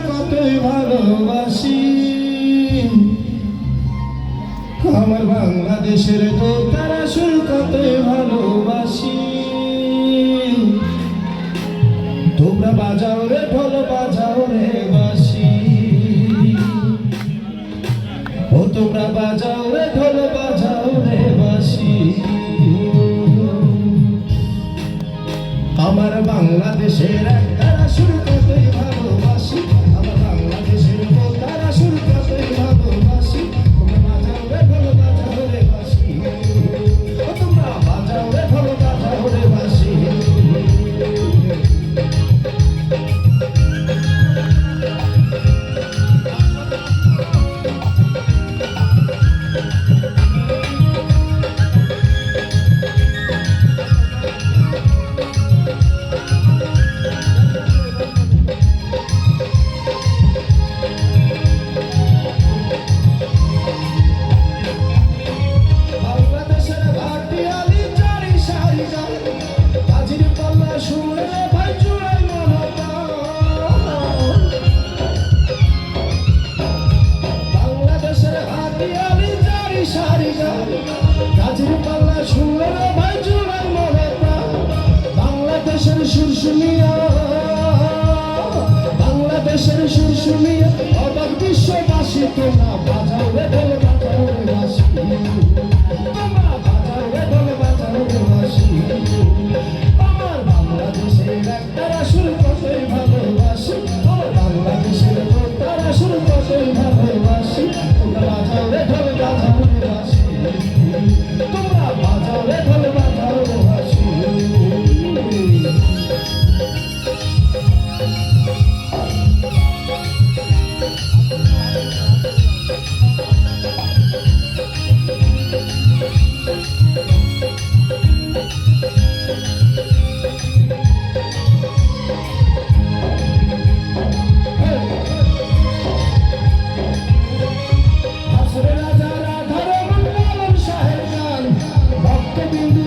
কতই ভালোবাসি আমার বাংলাদেশের দোতারা সুর কতই ভালোবাসি তোমরা বাজাও রে ঢোল বাজাও রে বাঁশি ও তোমরা বাজাও রে ঢোল বাজাও রে বাঁশি আমার বাংলাদেশের একতারা সুর কতই ভালোবাসি আমার বাংলাদেশের দোতারা সুর কতই ভালোবাসি তোমরা বাজাও রে ঢোল বাজাও রে বাঁশি ও তোমরা বাজাও রে ঢোল বাজাও রে বাঁশি গাছের পাল্লা শুনলে ভাই জুড়াই মনটা বাংলাদেশের সুর শুনিয়া বাংলাদেশের সুর শুনিয়া অবাক বিশ্ববাসী তোমরা বাজাও রে ঢোল বাজাও রে বাঁশি তোমরা বাজাও রে ঢোল বাজাও রে বাঁশি আমার বাংলাদেশের একতারা সুর কতই ভালোবাসি আমার বাংলাদেশের দোতারা সুর কতই ভালোবাসি তোমরা বাজাও রে ঢোল বাজাও রে বাঁশি তোমরা বাজাও রে ঢোল বাজাও রে বাঁশি রাজা রাধারমণ লালন শাহের গান ভক্তবিন্দু